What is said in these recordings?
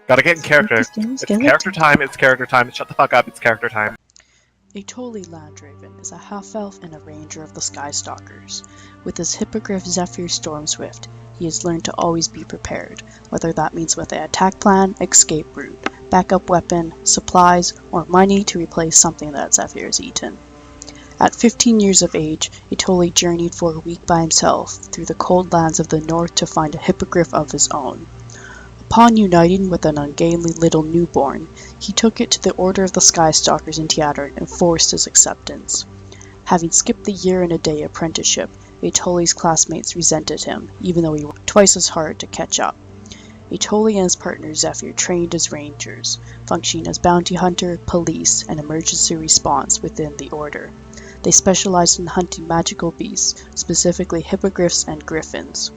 Gotta get in character. It's character time, it's character time. Shut the fuck up, it's character time. A Toli Landraven is a half-elf and a ranger of the Skystalkers. With his hippogriff Zephyr Stormswift, he has learned to always be prepared, whether that means with an attack plan, escape route, backup weapon, supplies, or money to replace something that Zephyr has eaten. At 15 years of age, a Toli journeyed for a week by himself through the cold lands of the north to find a hippogriff of his own. Upon uniting with an ungainly little newborn, he took it to the Order of the Skystalkers in Teatern and forced his acceptance. Having skipped the year and a day apprenticeship, a Toli's classmates resented him, even though he worked twice as hard to catch up. A Toli and his partner Zephyr trained as rangers, functioning as bounty hunter, police, and emergency response within the Order. They specialized in hunting magical beasts, specifically hippogriffs and griffins.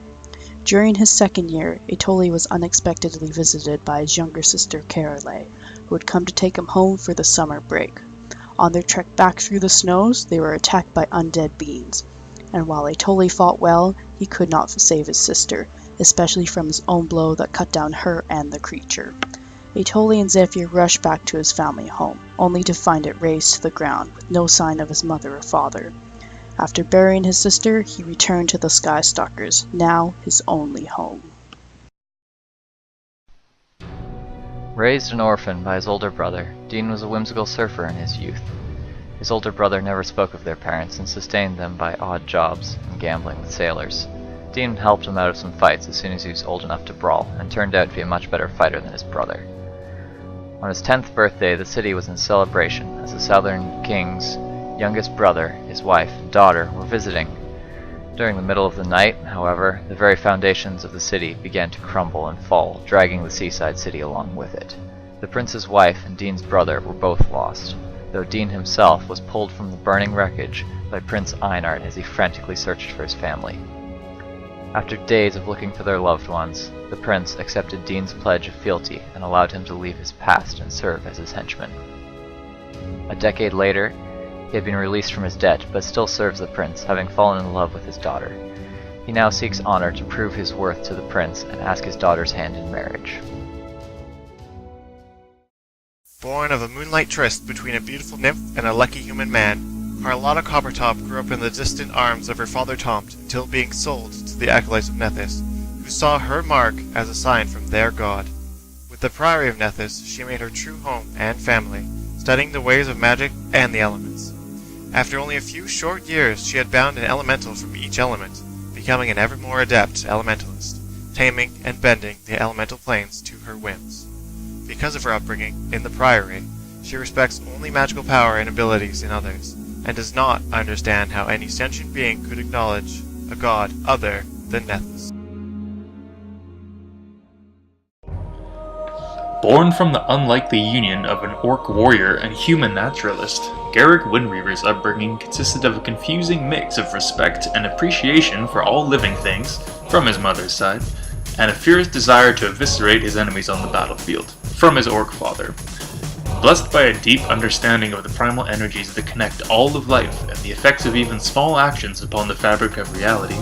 During his second year, a Toli was unexpectedly visited by his younger sister Carolee, who had come to take him home for the summer break. On their trek back through the snows, they were attacked by undead beings, and while a Toli fought well, he could not save his sister, especially from his own blow that cut down her and the creature. A Toli and Zephyr rushed back to his family home, only to find it razed to the ground with no sign of his mother or father. After burying his sister, he returned to the Skystalkers, now his only home. Raised an orphan by his older brother, Dean was a whimsical surfer in his youth. His older brother never spoke of their parents and sustained them by odd jobs and gambling with sailors. Dean helped him out of some fights as soon as he was old enough to brawl, and turned out to be a much better fighter than his brother. On his 10th birthday, the city was in celebration as the Southern King's youngest brother, his wife, and daughter were visiting. During the middle of the night, however, the very foundations of the city began to crumble and fall, dragging the seaside city along with it. The prince's wife and Dean's brother were both lost, though Dean himself was pulled from the burning wreckage by Prince Einart as he frantically searched for his family. After days of looking for their loved ones, the prince accepted Dean's pledge of fealty and allowed him to leave his past and serve as his henchman. A decade later, he had been released from his debt, but still serves the prince, having fallen in love with his daughter. He now seeks honor to prove his worth to the prince and ask his daughter's hand in marriage. Born of a moonlight tryst between a beautiful nymph and a lucky human man, Carlotta Coppertop grew up in the distant arms of her father Tomt until being sold to the acolytes of Nethys, who saw her mark as a sign from their god. With the Priory of Nethys, she made her true home and family, studying the ways of magic and the elements. After only a few short years, she had bound an elemental from each element, becoming an ever more adept elementalist, taming and bending the elemental planes to her whims. Because of her upbringing in the Priory, she respects only magical power and abilities in others, and does not understand how any sentient being could acknowledge a god other than Nethys. Born from the unlikely union of an orc warrior and human naturalist, Garrick Windreaver's upbringing consisted of a confusing mix of respect and appreciation for all living things, from his mother's side, and a fierce desire to eviscerate his enemies on the battlefield, from his orc father. Blessed by a deep understanding of the primal energies that connect all of life and the effects of even small actions upon the fabric of reality,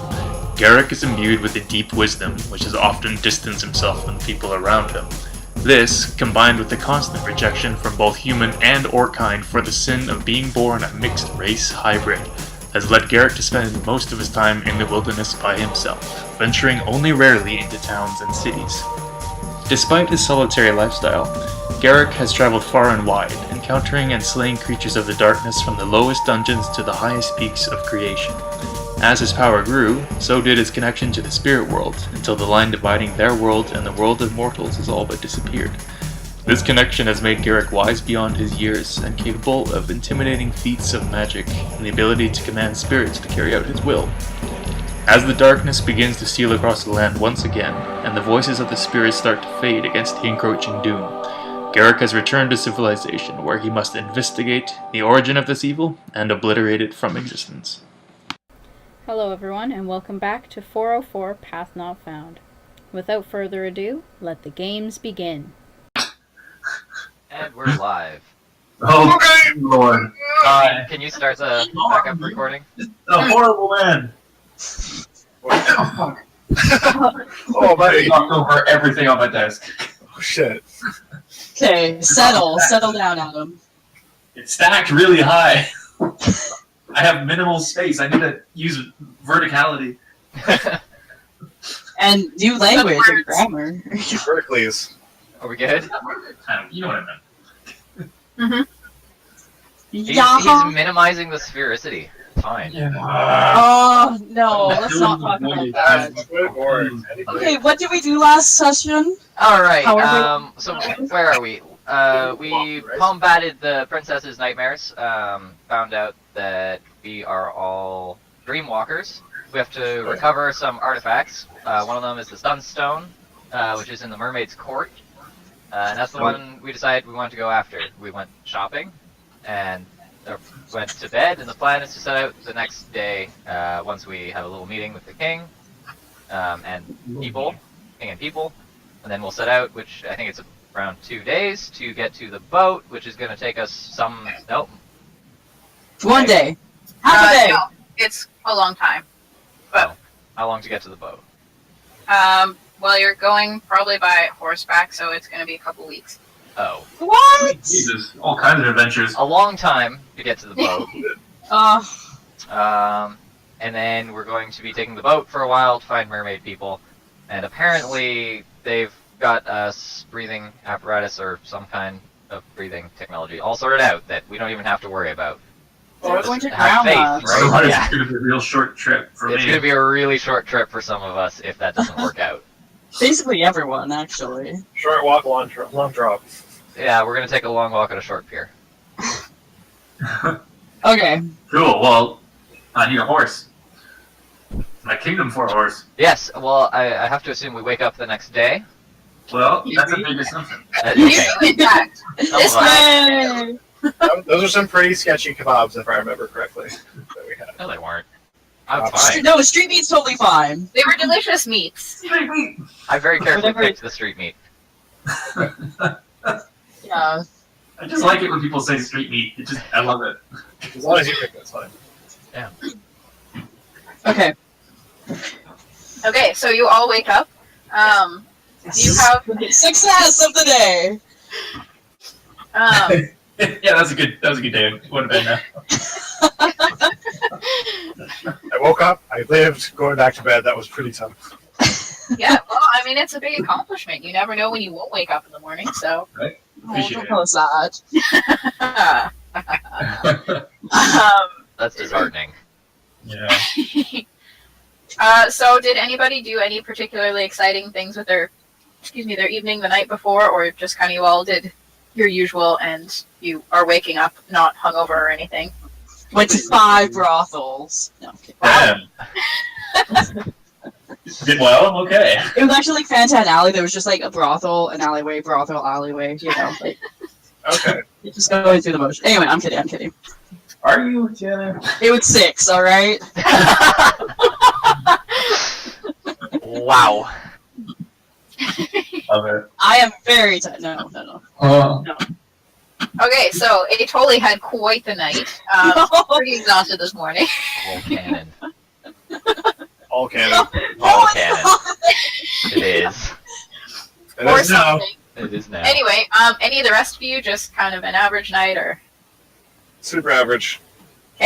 Garrick is imbued with a deep wisdom which has often distanced himself from the people around him. This, combined with the constant rejection from both human and orc kind for the sin of being born a mixed-race hybrid, has led Garrick to spend most of his time in the wilderness by himself, venturing only rarely into towns and cities. Despite his solitary lifestyle, Garrick has traveled far and wide, encountering and slaying creatures of the darkness from the lowest dungeons to the highest peaks of creation. As his power grew, so did his connection to the spirit world, until the line dividing their world and the world of mortals has all but disappeared. This connection has made Garrick wise beyond his years, and capable of intimidating feats of magic, and the ability to command spirits to carry out his will. As the darkness begins to steal across the land once again, and the voices of the spirits start to fade against the encroaching doom, Garrick has returned to civilization, where he must investigate the origin of this evil and obliterate it from existence. Hello everyone, and welcome back to 404 Path Not Found. Without further ado, let the games begin. And we're live. Oh, Lord. Can you start the backup recording? A horrible man. Oh, fuck. Oh, buddy. Knocked over everything on my desk. Oh, shit. Okay, settle down, Adam. It's stacked really high. I have minimal space. I need to use verticality. And new language and grammar. Berkeley's. Are we good? You know what I meant. He's Yeah. minimizing the sphericity. Fine. Oh no, let's not talk about that. Good word. Okay, what did we do last session? Alright, However- so where are we? We combated the princess's nightmares, found out that we are all dreamwalkers. We have to recover some artifacts. One of them is the Sunstone, which is in the mermaid's court. And that's the one we decided we wanted to go after. We went shopping, and went to bed, and the plan is to set out the next day, once we have a little meeting with the king, and people, and then we'll set out, which I think it's around 2 days, to get to the boat, which is going to take us One day. Half a day. No, it's a long time. But how long to get to the boat? well, you're going probably by horseback, so it's going to be a couple weeks. Oh. What? Jesus, all kinds of adventures. A long time to get to the boat. And then we're going to be taking the boat for a while to find mermaid people. And apparently they've got us breathing apparatus or some kind of breathing technology all sorted out that we don't even have to worry about. They're going to Have drown faith, us. right? It's Yeah. going to be a real short trip for It's me. going to be a really short trip for some of us if that doesn't work out. Basically everyone, actually. Short walk, long drop. Yeah, we're going to take a long walk on a short pier. Okay. Cool, well, I need a horse. My kingdom for a horse. Yes, well, I have to assume we wake up the next day. Well, that's a big assumption. Okay. In fact, This way! Those are some pretty sketchy kebabs, if I remember correctly, that we had. No, they weren't. I'm fine. No, street meat's totally fine. they were delicious meats. I very carefully Whatever. picked the street meat. Yeah. I just like it when people say street meat. I love it. As long as you pick that's fine. Okay. Okay, so you all wake up. You have Success of the day! Yeah, that was a good day. Would have been now. I woke up, I lived, going back to bed, that was pretty tough. yeah, well, I mean, it's a big accomplishment. You never know when you won't wake up in the morning, so. Oh, Appreciate don't tell us that. That's disheartening. Yeah. So did anybody do any particularly exciting things with their evening the night before, or just kind of you all did your usual and you are waking up not hungover or anything? Went to 5 brothels. No, I'm kidding. Damn. Did well? Okay. It was actually like Fantan Alley. There was just like a brothel, an alleyway, brothel, alleyway, you know, like Okay. just going through the motion. Anyway, I'm kidding. Are you, Taylor? It was 6, alright? Wow. Love it. I am very tired. No. Okay, so Atoli had quite the night. Pretty exhausted this morning. Roll cannon. All canon. All cannon. It is. It Or is now. something. It is now. Anyway, any of the rest of you just kind of an average night, or Super average.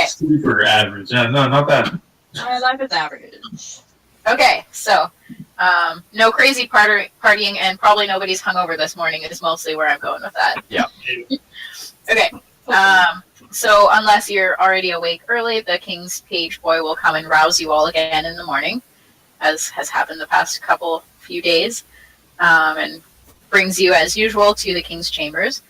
Super average. Yeah, no, not bad. My life is average. okay? So, no crazy partying, and probably nobody's hungover this morning. Is mostly where I'm going with that. Yeah. Okay. So unless you're already awake early, the king's page boy will come and rouse you all again in the morning, as has happened the past few days, and brings you as usual to the king's chambers.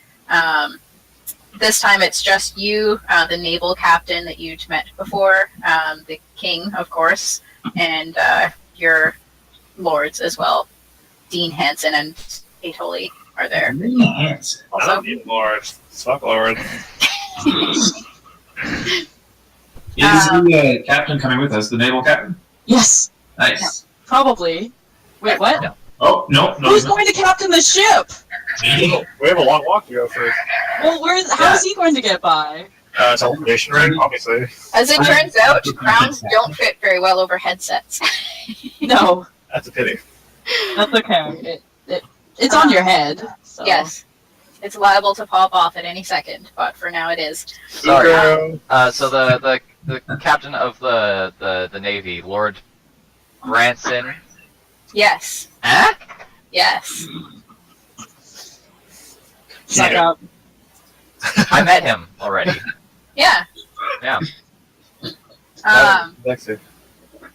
This time it's just you, the naval captain that you'd met before, the king, of course, and your lords as well. Dean Hansen and Atoli are there. I don't need Lord. Fuck Lord. Is the captain coming with us? The naval captain? Yes, Nice. probably. Wait, what? No. Oh, no. Who's going to captain the ship? Me? We have a long walk to go first. Well, how is he going to get by? Teleportation ring, obviously. As it turns out, crowns don't fit very well over headsets. No, That's a pity. that's okay. It's on your head. So. Yes. It's liable to pop off at any second, but for now it is. Sorry. So the captain of the Navy, Lord Branson. Yes. Eh? Yes. Suck up. I met him already. Yeah. Yeah.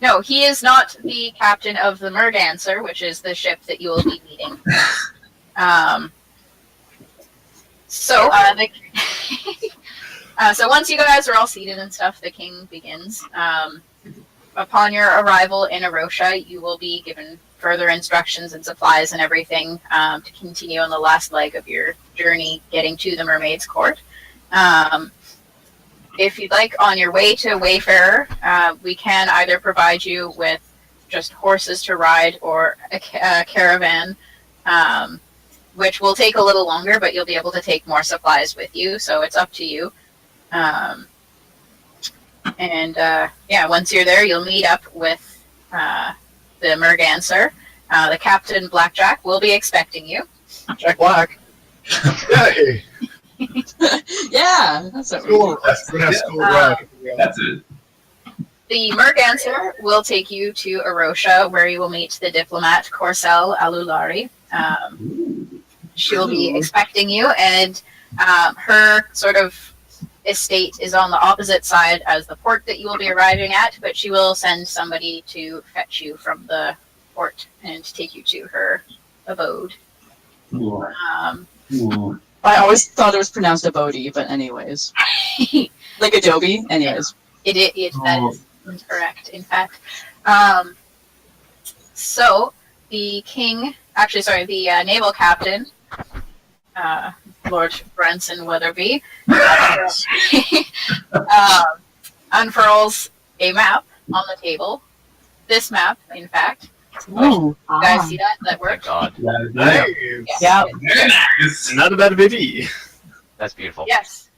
No, he is not the captain of the Merganser, which is the ship that you will be meeting. So once you guys are all seated and stuff, the king begins. Upon your arrival in Arosha, you will be given further instructions and supplies and everything to continue on the last leg of your journey getting to the Mermaid's Court. If you'd like, on your way to Wayfarer, we can either provide you with just horses to ride or a caravan, which will take a little longer, but you'll be able to take more supplies with you, so it's up to you. Once you're there, you'll meet up with the Merganser. The Captain Blackjack will be expecting you. Jack Black. Hey. Yeah, that's what we're That's it. The Merganser will take you to Arosha, where you will meet the diplomat Corcel Alulari. She will be expecting you, and her sort of estate is on the opposite side as the port that you will be arriving at, but she will send somebody to fetch you from the port and take you to her abode. I always thought it was pronounced Abode, but anyways. Like Adobe? Anyways. That is incorrect, in fact. So, the naval captain, Lord Branson Weatherby, unfurls a map on the table. This map, in fact. Ooh. You guys see that? That works? God. Nice. Yeah. Not a bad baby. That's beautiful. Yes.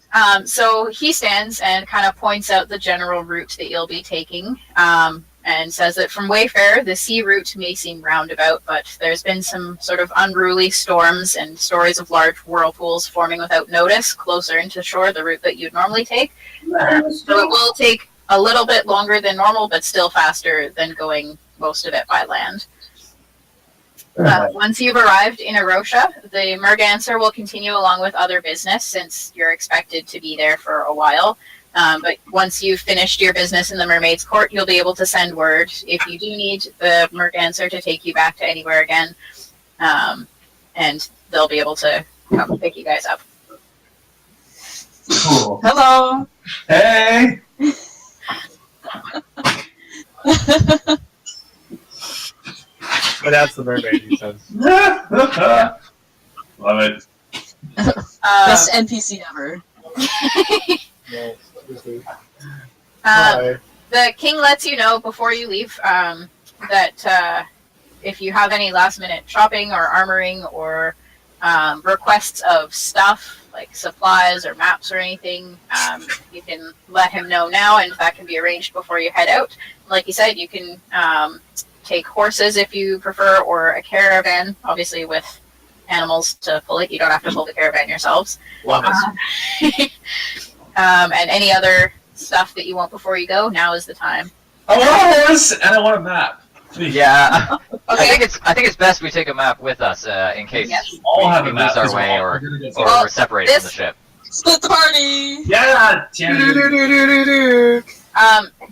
So he stands and kind of points out the general route that you'll be taking, and says that from Wayfarer, the sea route may seem roundabout, but there's been some sort of unruly storms and stories of large whirlpools forming without notice closer into shore, the route that you'd normally take. So it will take a little bit longer than normal, but still faster than going most of it by land. Once you've arrived in Arosha, the Merganser will continue along with other business since you're expected to be there for a while. But once you've finished your business in the Mermaid's Court, you'll be able to send word if you do need the Merganser to take you back to anywhere again. And they'll be able to come pick you guys up. Cool. Hello. Hey! But that's the mermaid, he says. Love it. Best NPC ever. The king lets you know before you leave that if you have any last minute shopping or armoring or requests of stuff like supplies or maps or anything, you can let him know now, and that can be arranged before you head out. Like you said, you can take horses if you prefer, or a caravan, obviously with animals to pull it. You don't have to pull the caravan yourselves. Love it. And any other stuff that you want before you go, now is the time. I want a horse and I want a map. Please. Yeah. Okay. I think it's best we take a map with us in case Yes. All we, have we a map lose our as way well. or We're gonna get we're separated from the this- ship. Split the party. Yeah!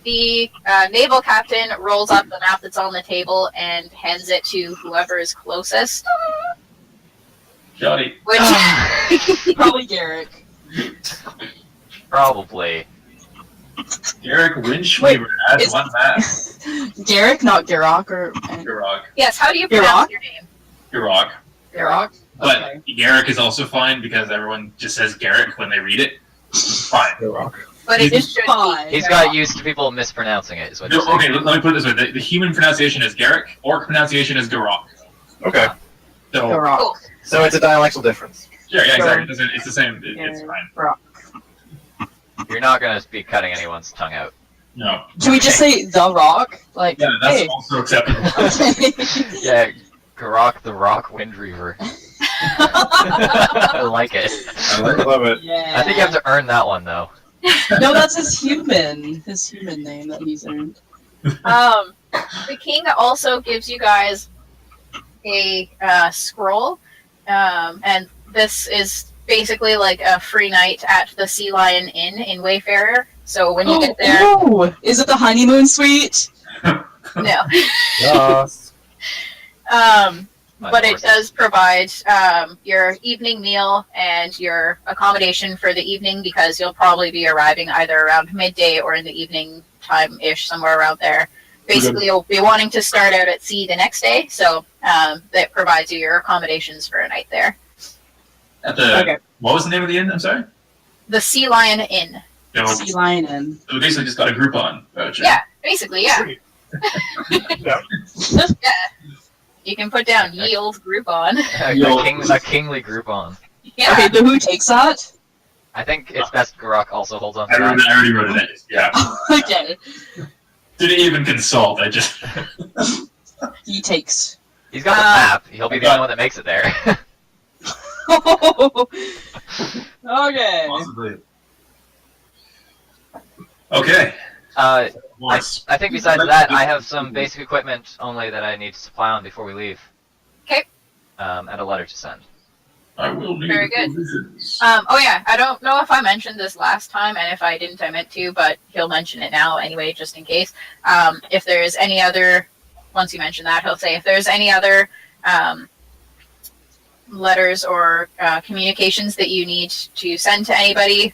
The naval captain rolls up the map that's on the table and hands it to whoever is closest. Johnny. Which Probably Garrick. Probably. Garrick Winchweaver has is- one map. Garrick, not Garrock or Garrock. yes, how do you You're pronounce on? your name? Garrock. Garrock. But Okay. Garrick is also fine because everyone just says Garrick when they read it. Fine. But it He's should fine. be. He's got used to people mispronouncing it, is what No, you're saying. okay, let me put it this way. The human pronunciation is Garrick, orc pronunciation is Garrock. Okay. So, Garrock. Cool. So it's a dialectal difference. yeah, exactly. It's the same. It's fine. Garrock. You're not going to be cutting anyone's tongue out. No. Can we just say The Rock? Like, Yeah, that's hey. also acceptable. Okay. Yeah, Garak the Rock Wind Reaver. I like it. I love it. Yeah. I think you have to earn that one, though. No, that's his human name that he's earned. The king also gives you guys a scroll, and this is basically like a free night at the Sea Lion Inn in Wayfarer. So when you get there, Oh, is it the honeymoon suite? no. Yes. But it does provide your evening meal and your accommodation for the evening, because you'll probably be arriving either around midday or in the evening time-ish, somewhere around there. Basically, you'll be wanting to start out at sea the next day, so that provides you your accommodations for a night there. At the Okay. what was the name of the inn? I'm sorry. The Sea Lion Inn. No, Sea Lion Inn. so we basically just got a Groupon voucher. Yeah, basically, yeah. Sweet. Yeah. You can put down ye old Groupon. A kingly Groupon. Yeah. Okay, so who takes that? I think it's best Garak also holds on to I that. already wrote it in. Yeah. Okay. Didn't even consult. I just. He takes. He's got the map. He'll be the only one that makes it there. Okay. Possibly. Okay. I Once. think besides that, I have some basic equipment only that I need to supply on before we leave. 'Kay. And a letter to send. I will need Very good. provisions. Oh yeah, I don't know if I mentioned this last time, and if I didn't, I meant to, but he'll mention it now anyway, just in case. If there's any other, once you mention that, he'll say if there's any other letters or communications that you need to send to anybody,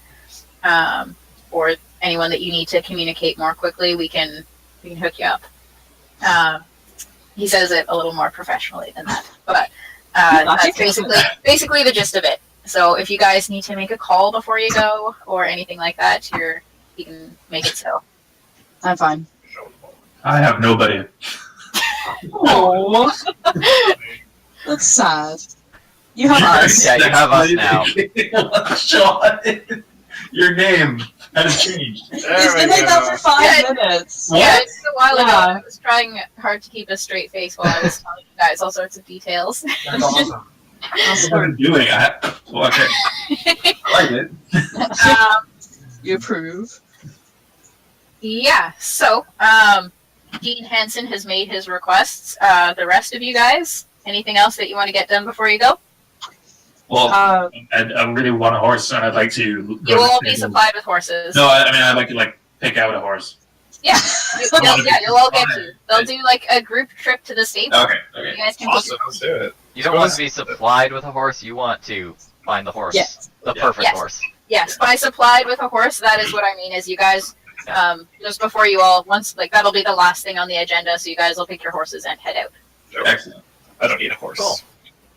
or anyone that you need to communicate more quickly, we can hook you up. He says it a little more professionally than that, but that's basically the gist of it. So if you guys need to make a call before you go or anything like that, you can make it so. I'm fine. I have nobody. Oh, that's sad. You have us. Yeah, you have us now. Sean, your name has changed. It's been like that for 5 minutes. Yeah, it took a while ago. Yeah. I was trying hard to keep a straight face while I was telling you guys all sorts of details. That's awesome. What am I doing? Well, okay. I like it. You approve. Yeah, so Dean Hansen has made his requests. The rest of you guys, anything else that you want to get done before you go? Well, I really want a horse, and I'd like to. You will all be supplied with horses. No, I mean I'd like to pick out a horse. Yeah, you'll all get to. They'll do like a group trip to the stable. Okay. You guys can Awesome. Let's do it. You don't want to be supplied with a horse, you want to find the horse. Yes. The perfect Yes. horse. Yes, by supplied with a horse, that is what I mean. Is you guys, just before you all, once that'll be the last thing on the agenda. So you guys will pick your horses and head out. Excellent. I don't need a horse. Cool.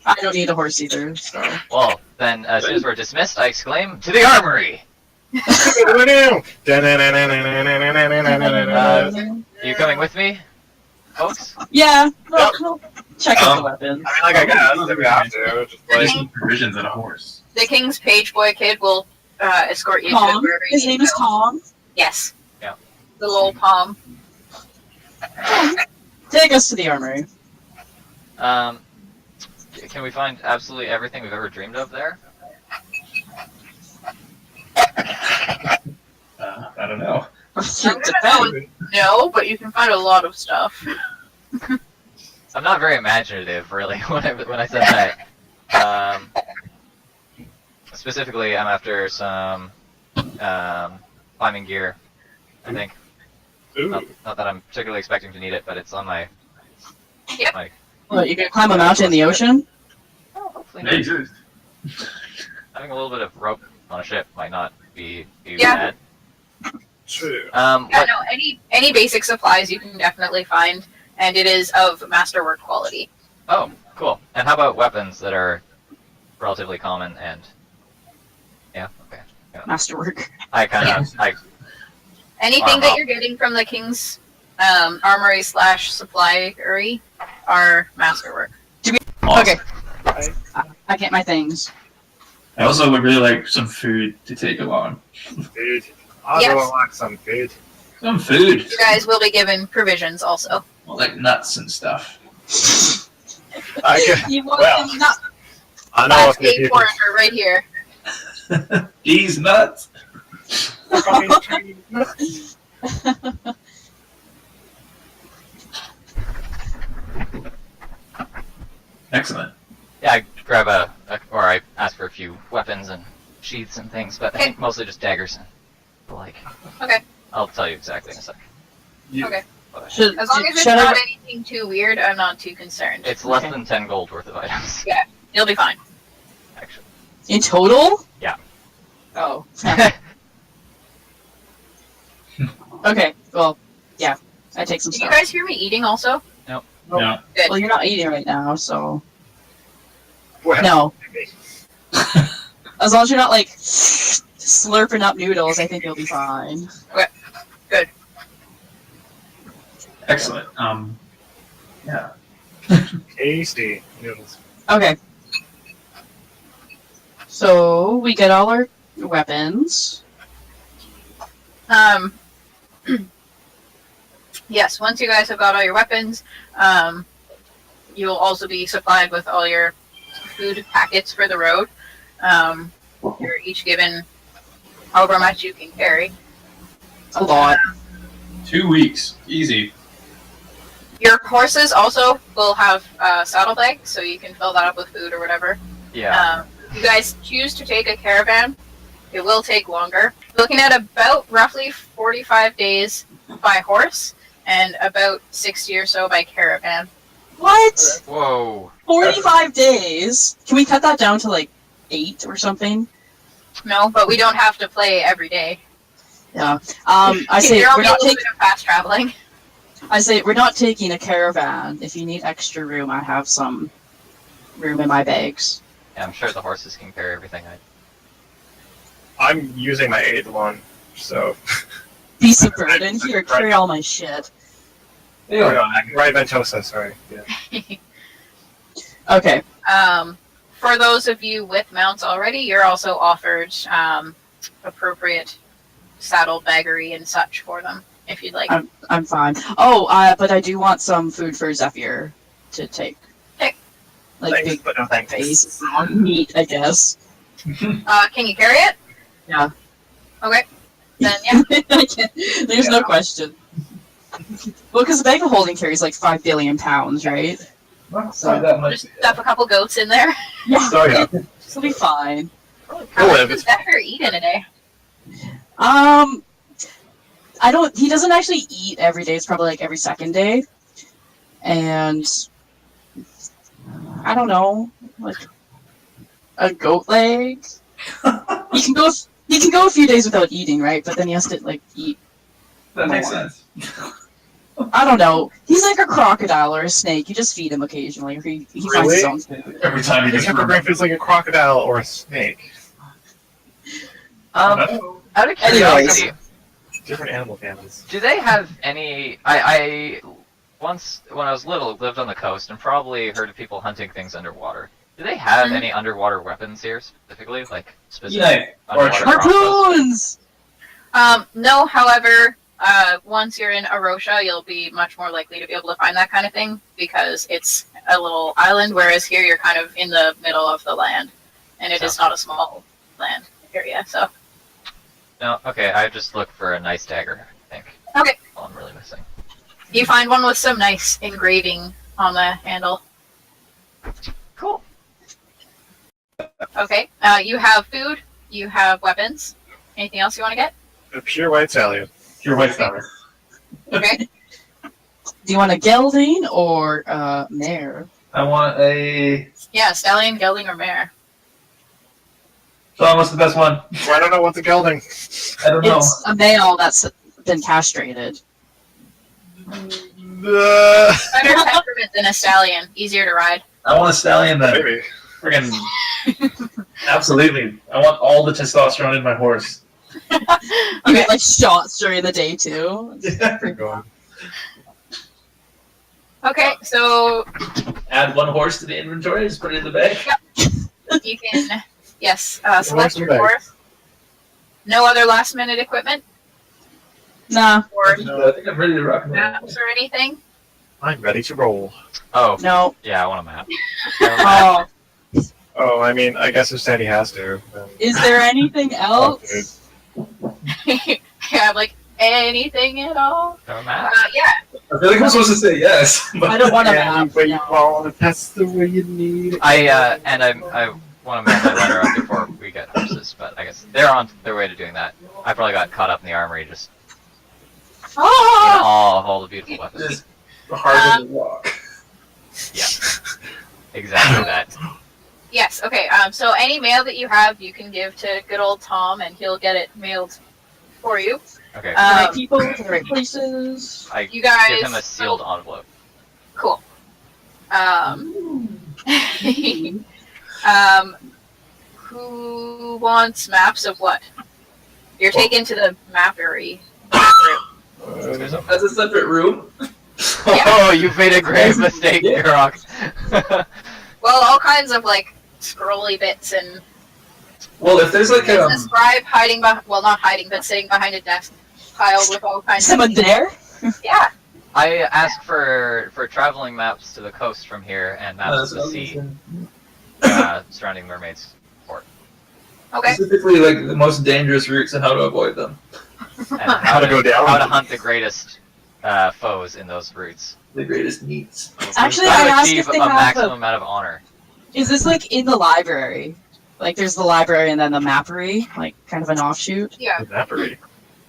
I don't need a horse either, so. Well, then, as soon as we're dismissed, I exclaim, to the armory! You coming with me, folks? Yeah, we'll check out the weapons. I mean, like, I guess if we have to. Just I like, just need provisions and a horse. The King's page boy kid will escort you to Tom? wherever you His need name to is go. Tom. Yes. Yeah. The little Palm. Take us to the armory. Can we find absolutely everything we've ever dreamed of there? I don't know. No, but you can find a lot of stuff. I'm not very imaginative, really, when I said that. Specifically, I'm after some climbing gear, I think. ooh. Not that I'm particularly expecting to need it, but it's on my... Yep. my What, you can climb a mountain in the ocean? oh, hopefully They not. exist. Having a little bit of rope on a ship might not be Yeah. bad. True. Yeah, What, no, any basic supplies you can definitely find, and it is of masterwork quality. oh, cool. And how about weapons that are relatively common and... Yeah, okay. Masterwork. I kind of... Anything that you're getting from the King's armory / supply-ery are masterwork. Awesome. Okay. I get my things. I also would really like some food to take along. Food. I Yes. would like some food. Some food. You guys will be given provisions also. Well, like nuts and stuff. I can. You want Well, them not. I know a Last few day people. foreigner right here. These nuts. Excellent. Yeah, I grab or I ask for a few weapons and sheaths and things, but I think mostly just daggers and the like. Okay. I'll tell you exactly in a second. Okay. Should, As long as it's should not I, anything too weird, I'm not too concerned. It's less Okay. than 10 gold worth of items. You'll be fine. Actually. in total? Yeah. Oh. Okay, well, yeah. I take some Can you stuff. guys hear me eating also? No. Good. Well, you're not eating right now, so. Well, No. As long as you're not, like, slurping up noodles, I think you'll be fine. Excellent. Yeah. tasty noodles. Okay. So, we get all our weapons. Yes, once you guys have got all your weapons, you'll also be supplied with all your food packets for the road. You're each given however much you can carry. A lot. 2 weeks. Easy. Your horses also will have saddlebags, so you can fill that up with food or whatever. Yeah. If you guys choose to take a caravan, it will take longer. Looking at about roughly 45 days by horse and about 60 or so by caravan. What? Whoa. 45 days? Can we cut that down to, like, 8 or something? No, but we don't have to play every day. Yeah. I say You're we're only a not little taking. bit of fast traveling. I say we're not taking a caravan. If you need extra room, I have some room in my bags. Yeah, I'm sure the horses can carry everything. I'm using my 8th one, so. Piece of burden. Here, carry all my shit. Oh, no, I can ride Ventosa, sorry. Yeah. Okay. For those of you with mounts already, you're also offered appropriate saddlebaggery and such for them, if you'd like. I'm fine. Oh, but I do want some food for Zephyr to take. Okay. Like Thanks, big but no thanks. face meat, I guess. Can you carry it? Yeah. Okay. Then yeah. I can't, there's no question. Well, because the bag of holding carries like 5 billion pounds, right? Sorry, that much. Just stuff a couple goats in there. Yeah. So, yeah. It'll be fine. How much live. does Zephyr eat in a day? I don't. He doesn't actually eat every day. It's probably like every second day, and I don't know, like a goat leg. He can go. He can go a few days without eating, right? But then he has to like eat. That makes sense. I don't know. He's like a crocodile or a snake. You just feed him occasionally. Or he finds his own food. Every time you This just hippogriff is like a crocodile or a snake. Out of curiosity, Different animal families. do they have any? I once, when I was little, lived on the coast and probably heard of people hunting things underwater. Do they have any underwater weapons here specifically, like specific Yeah, or underwater crossbows? Harpoons. No, however, once you're in Arosha, you'll be much more likely to be able to find that kind of thing because it's a little island, whereas here you're kind of in the middle of the land, and it is not a small land area. So No, okay. I just look for a nice dagger. I think. Okay. All I'm really missing. you find one with some nice engraving on the handle. Cool. Okay, you have food, you have weapons. Anything else you want to get? A pure white stallion. Your white flower. Okay. Do you want a gelding or a mare? I want a. Yeah, stallion, gelding, or mare. Sean, what's the best one? I don't know what's a gelding. I don't know. It's a male that's been castrated. Uh, Better temperament than a stallion. Easier to ride. I want a stallion that maybe. friggin' absolutely. I want all the testosterone in my horse. You get like shots during the day too. Go on. Okay, so Add one horse to the inventory, just put it in the bag. you can, yes, select Horse in your the bag. horse. No other last minute equipment Nah. or I think I'm ready to rock and roll. maps or anything. I'm ready to roll. Oh, No. yeah, I want a map. Oh, Oh, I mean, I guess if Sandy has to. Then... is there anything else? Yeah, like anything at all? No map? Yeah. I feel like I'm supposed to say yes. But I don't want a Any map. way you No. want it, that's the way you need it. I want to mail my letter up before we get horses, but I guess they're on their way to doing that. I probably got caught up in the armory just in Oh! awe of all the beautiful weapons. Just harder to walk. Yeah, exactly that. Yes, okay. So any mail that you have, you can give to good old Tom, and he'll get it mailed for you. Okay, The right people, to the right places. I You guys... give him a sealed envelope. Cool. Who wants maps of what? You're taken to the mappery. That's a separate room. Oh, you made a grave mistake, Garrock. Well, all kinds of like scrolly bits and Well, if there's like there's a scribe hiding behind, well, not hiding, but sitting behind a desk piled with all kinds Someone of there? Yeah. I asked for traveling maps to the coast from here and maps to the sea surrounding Mermaid's Port. Okay. Specifically, like the most dangerous routes and how to avoid them. And How to go down. How to hunt the greatest foes in those routes. The greatest needs. Actually, How I to asked achieve if they a have maximum amount of honor. Is this like in the library? Like there's the library and then the mappery, like kind of an offshoot? Yeah, The mappery.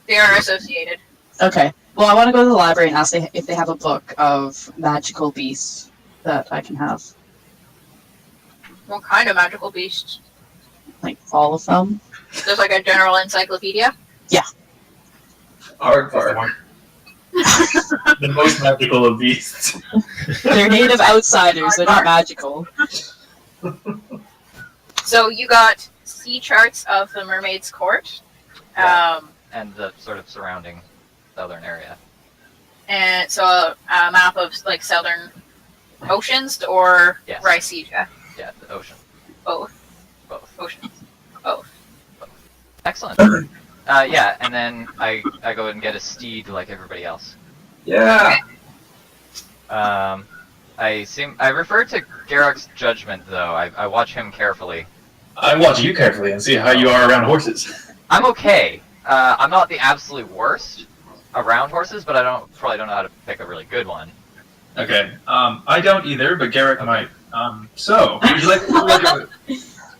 they are associated. Okay. Well, I want to go to the library and ask if they have a book of magical beasts that I can have. What kind of magical beasts? Like all of them. There's like a general encyclopedia. Aardvark. The most magical of beasts. They're native outsiders. They're not magical. So you got sea charts of the Mermaid's Court. Yeah. And the sort of surrounding southern area. And so a map of like southern oceans or Yes. Rhycetia. Yeah, the ocean. Both. Both. Oceans. Both. Excellent. Yeah, and then I go and get a steed like everybody else. Yeah. I refer to Garrock's judgment though. I watch him carefully. I watch you carefully and see how you are around horses. I'm okay. I'm not the absolute worst around horses, but I probably don't know how to pick a really good one. Okay. I don't either, but Garrick might. So, would you like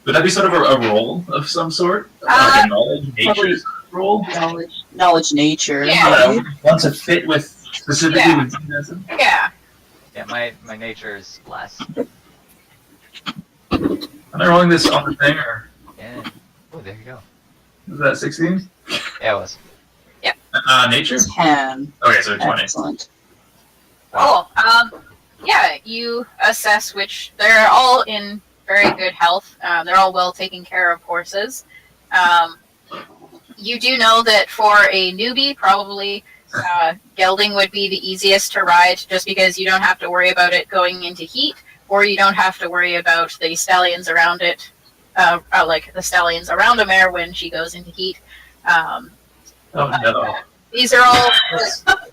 would that be sort of a role of some sort? Like a knowledge nature role? Knowledge nature. Yeah. maybe? Want to fit with specifically Yeah. with Deism? Yeah. Yeah, my nature is less. Am I rolling this on the thing, or Yeah. Oh, there you go. is that 16? Yeah, it was. Nature? 10. Okay, so 20. Excellent. Cool. Yeah, you assess which they're all in very good health. They're all well taken care of horses. You do know that for a newbie, probably gelding would be the easiest to ride, just because you don't have to worry about it going into heat, or you don't have to worry about the stallions around it, like the stallions around a mare when she goes into heat. Oh, no. These are all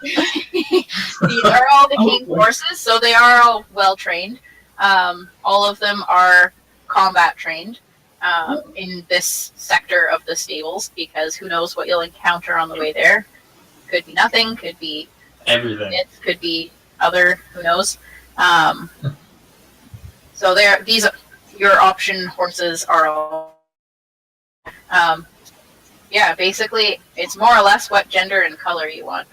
these are all the king's horses, so they are all well trained. All of them are combat trained in this sector of the stables, because who knows what you'll encounter on the way there. Could be nothing, could be Everything. it, could be other, who knows. So these your option horses are all. Yeah, basically, it's more or less what gender and color you want.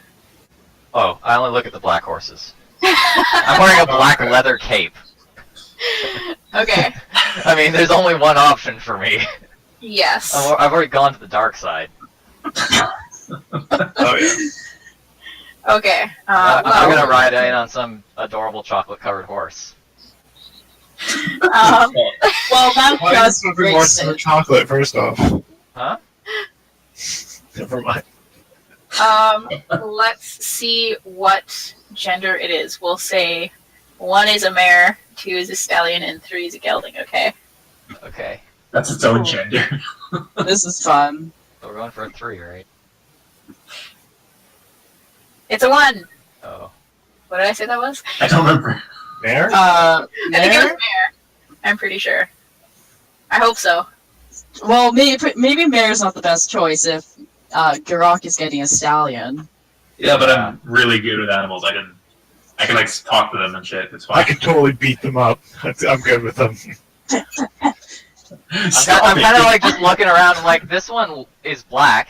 Oh, I only look at the black horses. I'm wearing a black leather cape. Okay. I mean, there's only one option for me. Yes. I've already gone to the dark side. Oh yeah. Okay. I'm Well, gonna ride in on some adorable chocolate-covered horse. Well, that Why does is great more than chocolate first off? Huh? Never mind. Let's see what gender it is. We'll say 1 is a mare, 2 is a stallion, and 3 is a gelding, okay? Okay. That's its own gender. This is fun. So we're going for a 3, right? It's a 1! Oh. What did I say that was? I don't remember. Mare? I think it was Mare? Mare. I'm pretty sure. I hope so. Well, maybe Mare's not the best choice if Garok is getting a stallion. Yeah, but I'm really good with animals. I can like talk to them and shit. It's fine. I could totally beat them up. I'm good with them. I'm kind of like just looking around. I'm like, this one is black,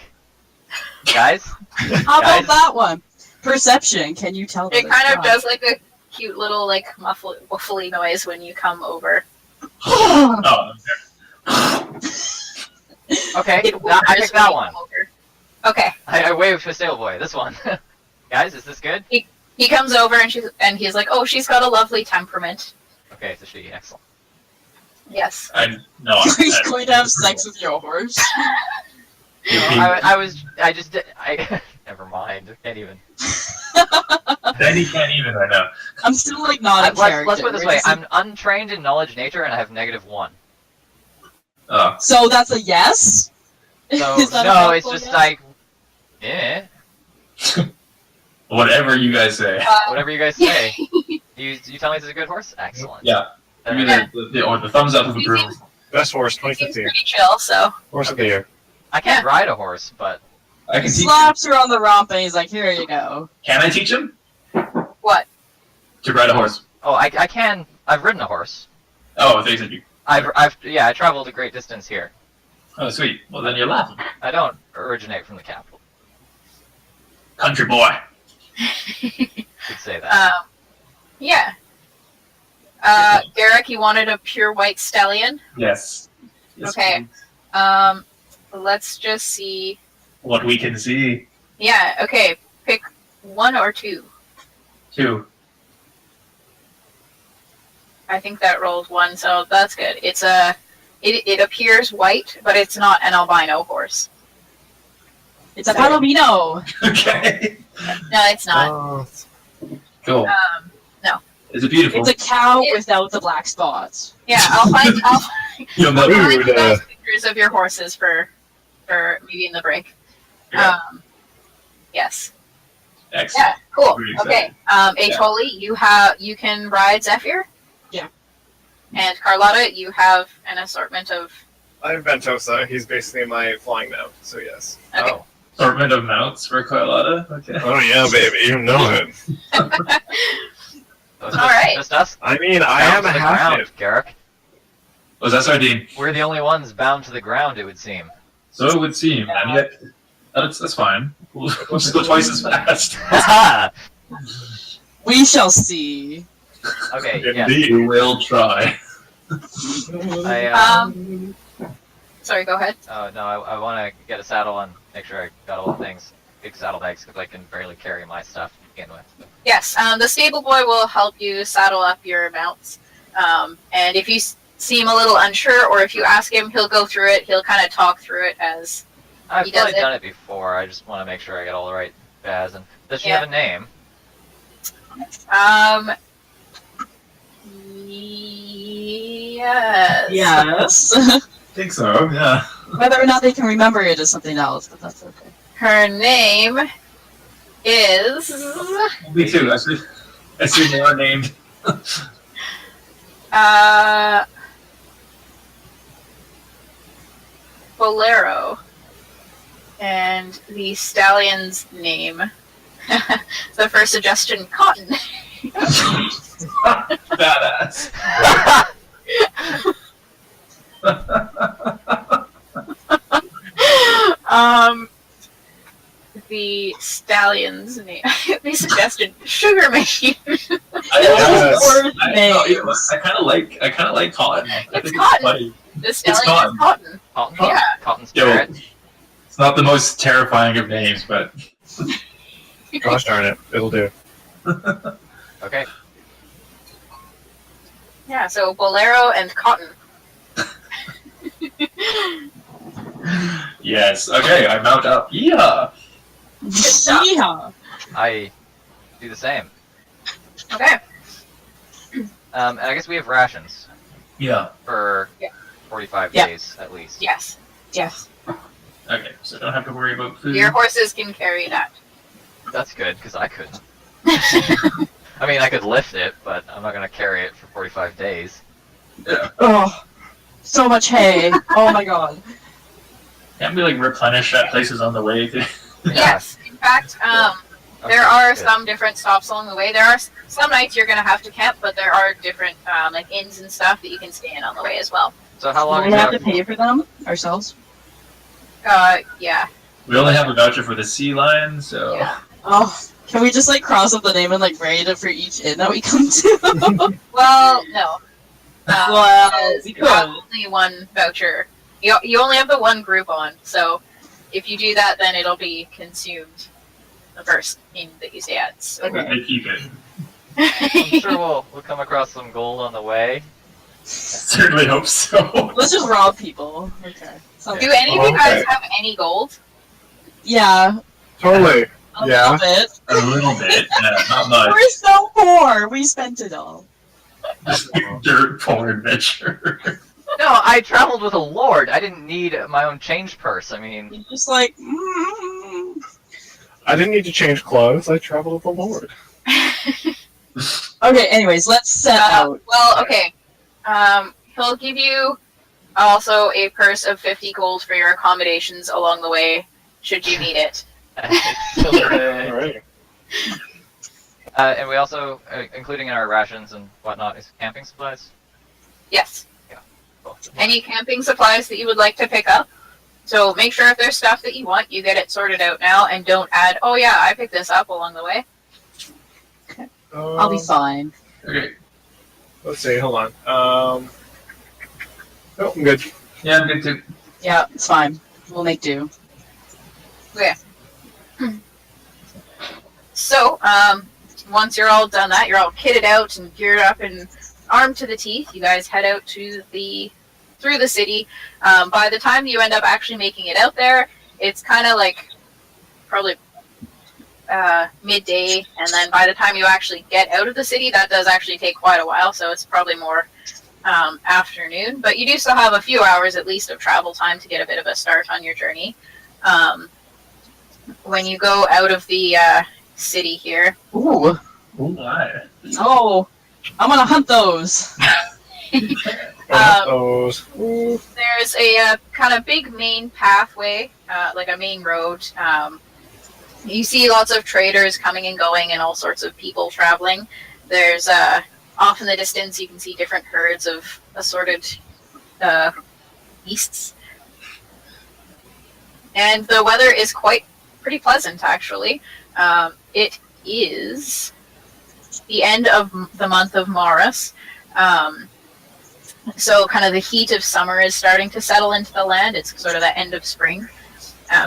guys. How about that one? Perception. Can you tell them It it's kind of not? does like a cute little like muffly noise when you come over. Oh, Okay, It I whimpers picked when that you one. come over. Okay. I waved for Sail Boy. This one. Guys, is this good? He comes over and he's like, "Oh, she's got a lovely temperament." Okay, so she excellent. Yes. no. He's going to have sex with your horse. Never mind. Can't even. Then he can't even right now. I'm still like not a character. Let's put it this way. It's- I'm untrained in knowledge nature, and I have -1. Oh. So that's a yes? So Is that a no, it's helpful just yes? like, eh. Whatever you guys say. Whatever you guys say. You tell me it's a good horse? Excellent. Yeah. Give me the thumbs up of approval. Best horse, He seems 2015. pretty chill, so Horse of the year. I can't ride a horse, but I He can teach him. slaps her on the rump and he's like, here you go. Can I teach him what? to ride a horse? oh, I can. I've ridden a horse. Oh, I think you said you. I traveled a great distance here. Oh, sweet. Well, then you're laughing. I don't originate from the capital. Country boy. Could say that. Yeah. Garrick, you wanted a pure white stallion? Yes. Yes, Okay. please. Let's just see. What we can see. Yeah, okay. Pick 1 or 2. 2. I think that rolled 1, so that's good. It's it appears white, but it's not an albino horse. It's a Palomino. Okay. No, it's not. Oh, Cool. No. Is it beautiful? It's a cow without the black spots. Yeah, I'll find You'll I'll never. find Rude, you guys pictures of your horses for maybe in the break. Yeah. Yes. Excellent. Yeah, cool. Really Okay. excited. Atoli, you can ride Zephyr? Yeah. And Carlotta, you have an assortment of I'm Ventosa. He's basically my flying mount, so yes. Okay. Oh. Assortment of mounts for Carlotta. Okay. oh yeah, baby, you know it. So it's All right. Just us. I mean, I Bound am to a the half ground, Garrick. Was that Sardine? We're the only ones bound to the ground, it would seem. So it would seem. And yet, that's fine. We'll just go twice as fast. We shall see. Okay, yeah. Indeed. We will try. Sorry, go ahead. Oh no, I want to get a saddle and make sure I got all the things. Big saddlebags, because I can barely carry my stuff to begin with. Yes, the stable boy will help you saddle up your mounts. And if you seem a little unsure, or if you ask him, he'll go through it. He'll kind of talk through it as I've He does probably it. done it before. I just want to make sure I get all the right baths. And does she Yeah. have a name? Yes. Yes. I think so, yeah. Whether or not they can remember it is something else, but that's okay. Her name is Me too. I assume they are named. Bolero. And the stallion's name. The first suggestion, Cotton. Badass. The stallion's name. The suggestion, Sugar Machine. I kind of like Cotton. I It's think Cotton. funny. The stallion Cotton. is Cotton. Cotton? Yeah. Cotton Yo. Spirit? It's not the most terrifying of names, but Gosh darn it, it'll do. Okay. Yeah, so Bolero and Cotton. yes. Okay, I mount up. Yeah. job. Yeah. I do the same. Okay. And I guess we have rations Yeah. for Yeah. 45 Yeah. days at least. Yes. Yes. Okay, so don't have to worry about food. Your horses can carry that. That's good, because I couldn't. I mean, I could lift it, but I'm not gonna carry it for 45 days. Oh, so much hay. Oh my god. Can't we like replenish at places on the way? Yes, in fact, there are some different stops along the way. There are some nights you're gonna have to camp, but there are different like inns and stuff that you can stay in on the way as well. So how long Do is we have that? to pay for them ourselves? Yeah. We only have a voucher for the sea lion, so Yeah. Oh, can we just like cross up the name and like rate it for each inn that we come to? Well, no. Well, Because we you have could. only one voucher. You only have the one group on, so if you do that, then it'll be consumed the first inn that you stay at. So. they keep it. I'm sure we'll come across some gold on the way. Certainly hope so. Let's just rob people. Okay. Sounds Do any of you guys Okay. have any gold? Yeah, Totally. a Yeah. little bit. A little bit, not much. We're so poor. We spent it all. Just dirt poor adventure. No, I traveled with a lord. I didn't need my own change purse. I mean, You're just like. I didn't need to change clothes. I traveled with the Lord. Okay. Anyways, let's set out. Well, okay. He'll give you also a purse of 50 gold for your accommodations along the way, should you need it. All right. And we also, including in our rations and whatnot, is camping supplies. Yes. Cool. Any camping supplies that you would like to pick up. So make sure if there's stuff that you want, you get it sorted out now, and don't add, oh yeah, I picked this up along the way. I'll be fine. Okay. Let's see. Hold on. Nope, I'm good. Yeah, I'm good too. Yeah, it's fine. We'll make do. So, once you're all done that, you're all kitted out and geared up and armed to the teeth, you guys head out to through the city. By the time you end up actually making it out there, it's kind of like probably midday, and then by the time you actually get out of the city, that does actually take quite a while, so it's probably more afternoon. But you do still have a few hours at least of travel time to get a bit of a start on your journey. When you go out of the city here, Ooh. Oh my. Oh, I'm gonna hunt those. Those. there's a kind of big main pathway, like a main road. You see lots of traders coming and going and all sorts of people traveling. There's off in the distance you can see different herds of assorted beasts. And the weather is pretty pleasant, actually. It is the end of the month of Maris. So kind of the heat of summer is starting to settle into the land. It's sort of the end of spring,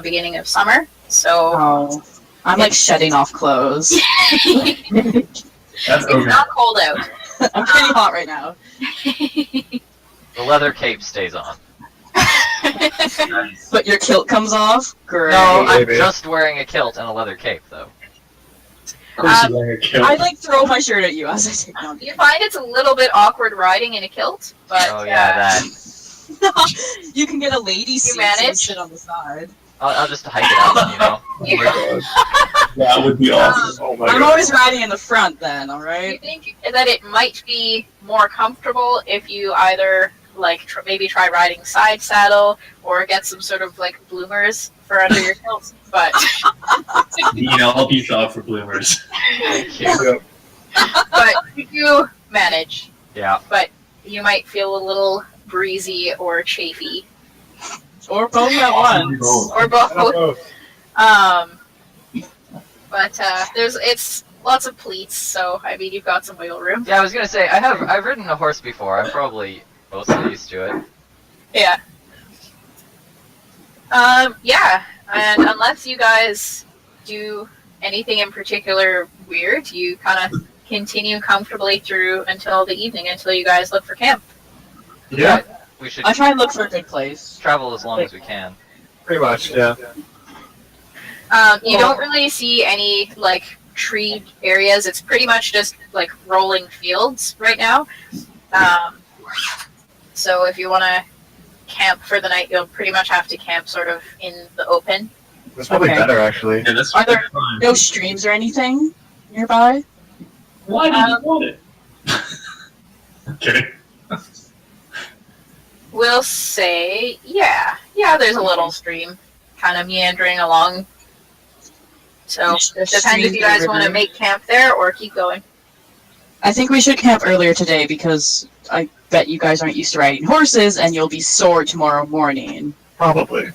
beginning of summer. So Oh, I'm like shedding off clothes. That's it's okay. not cold out. I'm pretty hot right now. The leather cape stays on. Nice. But your kilt comes off? Great. No, I'm baby. just wearing a kilt and a leather cape, though. Of course you're wearing a kilt. I like throw my shirt at you as I take it on. You find it's a little bit awkward riding in a kilt, but Oh yeah, that. You can get a lady seat and manage? sit on the side. I'll just hike it out, you know. Oh my god. That would be awesome. Oh my I'm god. always riding in the front then, you alright? think that it might be more comfortable if you either like maybe try riding side saddle or get some sort of like bloomers for under your kilt. But I'll help you shop for bloomers. Thank you. but you do manage. Yeah. You might feel a little breezy or chafy Or both at once. or both. Oh, But it's lots of pleats, so I mean you've got some wiggle room. Yeah, I was gonna say I've ridden a horse before. I'm probably mostly used to it. Yeah. Yeah, and unless you guys do anything in particular weird, you kind of continue comfortably through until the evening, until you guys look for camp. yeah, We should I try and look for a good place. travel as long as we can. pretty much. Yeah. You don't really see any like tree areas. It's pretty much just like rolling fields right now. So if you want to camp for the night, you'll pretty much have to camp sort of in the open. That's probably Okay. better actually. Yeah, that's Are there fine. no streams or anything nearby? Why did you want it? Kidding. We'll say, yeah, there's a little stream kind of meandering along. So, it depends if you guys want to make camp there or keep going. I think we should camp earlier today because I bet you guys aren't used to riding horses and you'll be sore tomorrow morning. Probably.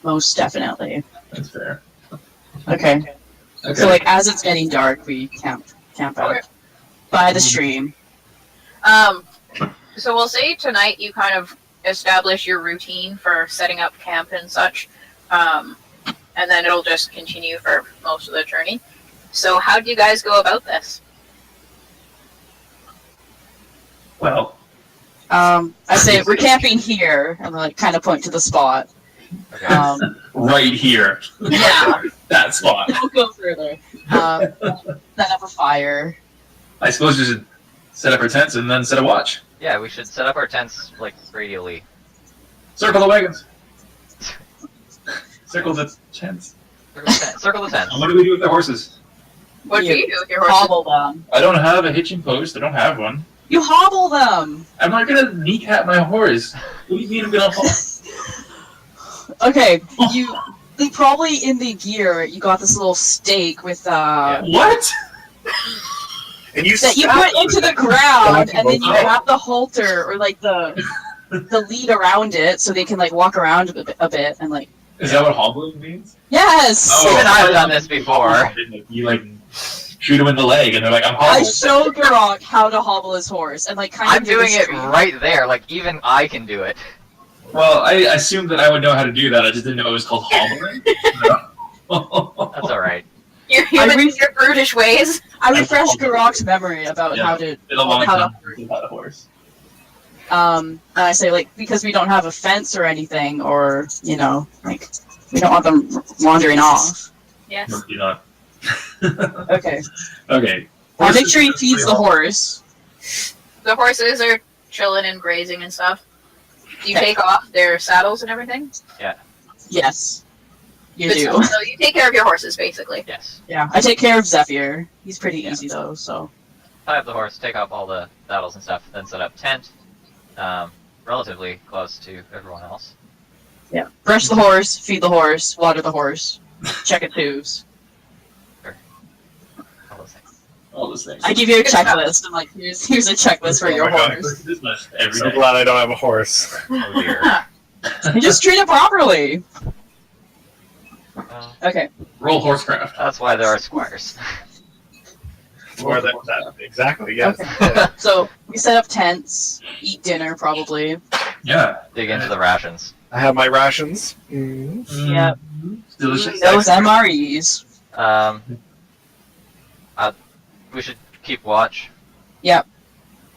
Most definitely. That's fair. Okay. Okay. So, like, as it's getting dark, we camp out Okay. by the stream. So we'll say tonight you kind of establish your routine for setting up camp and such, and then it'll just continue for most of the journey. So how do you guys go about this? Well, I say we're camping here, and like kind of point to the spot. right here. Yeah. That spot. We'll go further. Set up a fire. I suppose we should set up our tents and then set a watch. Yeah, we should set up our tents, like, radially. Circle the wagons. Circle the tents. Circle the tents. And what do we do with the horses? What do you do with your horses? Hobble them. I don't have a hitching post. I don't have one. You hobble them. I'm not gonna kneecap my horse. What do you mean I'm gonna hobble? Okay, they probably in the gear you got this little stake with What? And you that you stab put them into with the it. ground, and then you Oh. wrap the halter or like the lead around it so they can like walk around a bit and like. Is that what hobbling means? Yes. Oh. Even I've done this before. You like shoot him in the leg, and they're like, "I'm I hobbled." showed Garok how to hobble his horse and like kind I'm of did doing a it stream. right there. Like, even I can do it. Well, I assumed that I would know how to do that. I just didn't know it was called hobbling. That's alright. Your human, your brutish ways. I refreshed Garok's memory about how to In a long how time, to without a horse. and I say like because we don't have a fence or anything or you know like we don't want them wandering off. Yes. No, you're not. Okay. Okay. I'll make sure he feeds the horse. The horses are chilling and grazing and stuff. Do you take off their saddles and everything? Yes. You Good do. stuff. So you take care of your horses, basically. Yes. Yeah. I take care of Zephyr. He's pretty easy though, so. Tie up the horse, take off all the saddles and stuff, then set up tent, relatively close to everyone else. Yeah. Brush the horse, feed the horse, water the horse, check its hooves. All those things. All those things. I give you a Good stuff. checklist. I'm like, here's a checklist for Oh your my God. horse. This list every So day. glad I don't have a horse. Oh dear. You just treat it properly. Well, Okay. Roll horsecraft. that's why there are squires. Or that exactly, yes. Okay. So we set up tents, eat dinner probably. Yeah. Dig into the rations. I have my rations. Mm. Yep. Delicious. Those MREs. We should keep watch.